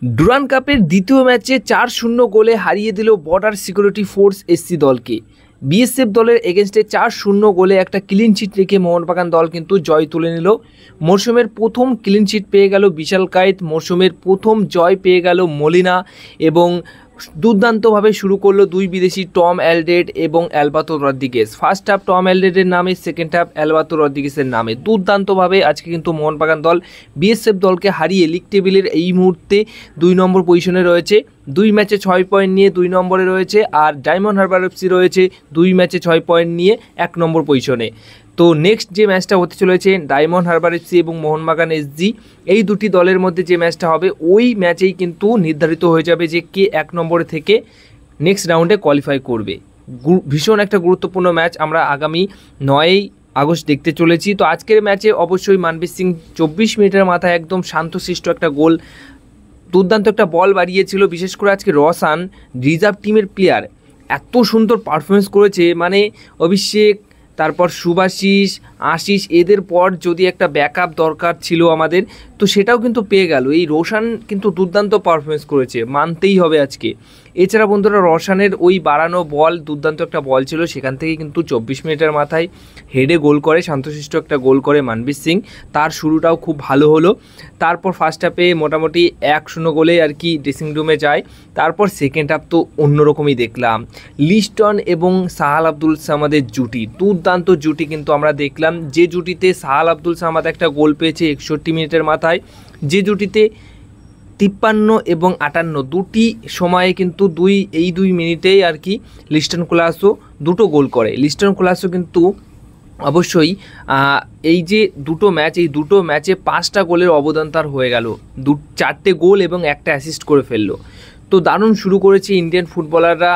Durand কাপের দ্বিতীয় ম্যাচে 4-0 গোলে হারিয়ে দিল বর্ডার সিকিউরিটি ফোর্স এসসি দলকে। বিএসএফ দলের এগেনস্টে 4-0 গোলে একটা ক্লিন চিট রেখে মোহনবাগান দল কিন্তু জয় তুলে নিল। মরশুমের প্রথম ক্লিন চিট পেয়ে গেল বিশাল কায়েত, মরশুমের প্রথম জয় পেয়ে গেল মলিনা এবং দুর্দান্তভাবে শুরু করলো দুই বিদেশি টম অ্যালডেড এবং Alberto Rodriguez. First half Tom অ্যালডেডের নামে, সেকেন্ড হাফ অ্যালবার্তো রদ্রিগেজের নামে দুর্দান্তভাবে আজকে কিন্তু মোহনবাগান দল বিএসএফ দলকে হারিয়ে লিগ টেবিলের এই মুহূর্তে 2 নম্বর পজিশনে রয়েছে। 2 ম্যাচে 6 পয়েন্ট নিয়ে 2 নম্বরে রয়েছে, আর ডায়মন্ড হারবার এফসি রয়েছে 2 ম্যাচে 6 পয়েন্ট নিয়ে 1 নম্বর পজিশনে। তো নেক্সট যে ম্যাচটা হতে চলেছে ডায়মন্ড হারবার এফসি এবং মোহনবাগান এসজি, এই দুটি দলের মধ্যে যে ম্যাচটা হবে ওই ম্যাচেই কিন্তু নির্ধারিত হয়ে যাবে যে কে 1 নম্বরে থেকে নেক্সট রাউন্ডে কোয়ালিফাই করবে। ভীষণ একটা গুরুত্বপূর্ণ ম্যাচ আমরা আগামী 9 আগস্ট দেখতে চলেছি। তো আজকের ম্যাচে অবশ্যই মানবীর সিং 24 মিনিটের মাথায় একদম শান্তশিষ্ট একটা গোল, দুর্দান্ত একটা বল বাড়িয়েছিল। বিশেষ করে আজকে রসান রিজার্ভ টিমের প্লেয়ার এত সুন্দর পারফরমেন্স করেছে, মানে অভিষেক, তারপর সুভাশিস, আশিস, এদের পর যদি একটা ব্যাকআপ দরকার ছিল আমাদের, তো সেটাও কিন্তু পেয়ে গেল। এই রোশান কিন্তু দুর্দান্ত পারফরমেন্স করেছে, মানতেই হবে আজকে। এছাড়া বন্ধুরা রোশানের ওই বাড়ানো বল, দুর্দান্ত একটা বল ছিল, সেখান থেকে কিন্তু 24 মিনিটের মাথায় হেডে গোল করে, শান্তশিষ্ট একটা গোল করে মানবীর সিং। তার শুরুটাও খুব ভালো হলো। তারপর ফার্স্ট হাফে মোটামুটি 1-0 গোলে আর কি ড্রেসিং রুমে যায়। তারপর সেকেন্ড হাফ তো অন্যরকমই দেখলাম। লিস্টন এবং সাহাল আব্দুল সামাদের জুটি, দুর্দান্ত জুটি কিন্তু আমরা দেখলাম। যে জুটিতে সাহাল আব্দুল সামাদ একটা গোল পেয়েছে 61 মিনিটের মাথায়, যে জুটিতে 53 এবং 58 দুটি সময়ে কিন্তু এই 2 মিনিটেই আর কি লিস্টন কোলাসো দুটো গোল করে। লিস্টন কোলাসো কিন্তু অবশ্যই এই যে দুটো ম্যাচ, এই দুটো ম্যাচে 5টা গোলের অবদান তার হয়ে গেল, 4টে গোল এবং একটা অ্যাসিস্ট করে ফেললো। তো দারুণ শুরু করেছে ইন্ডিয়ান ফুটবলাররা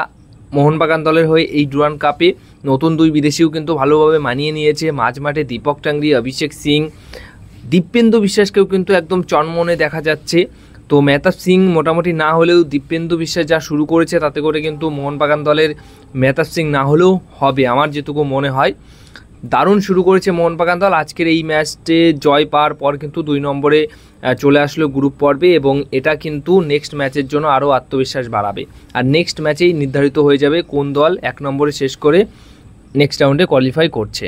মোহনবাগান দলের হয়ে এই ডুরান্ড কাপে। নতুন 2 বিদেশিও কিন্তু ভালোভাবে মানিয়ে নিয়েছে। মাঝমাঠে দীপক টাংরি, অভিষেক সিং, দীপেন্দু বিশ্বাসকেও কিন্তু একদম চনমনে দেখা যাচ্ছে। তো মেহতাব সিং মোটামুটি না হলেও দীপেন্দু বিশ্বাস যা শুরু করেছে তাতে করে কিন্তু মোহনবাগান দলের মেহতাব সিং না হলেও হবে আমার যেটুকু মনে হয়। দারুণ শুরু করেছে মোহনবাগান দল। আজকের এই ম্যাচে জয় পাওয়ার পর কিন্তু 2 নম্বরে চলে আসলো গ্রুপ পর্বে, এবং এটা কিন্তু নেক্সট ম্যাচের জন্য আরও আত্মবিশ্বাস বাড়াবে। আর নেক্সট ম্যাচেই নির্ধারিত হয়ে যাবে কোন দল 1 নম্বরে শেষ করে নেক্সট রাউন্ডে কোয়ালিফাই করছে।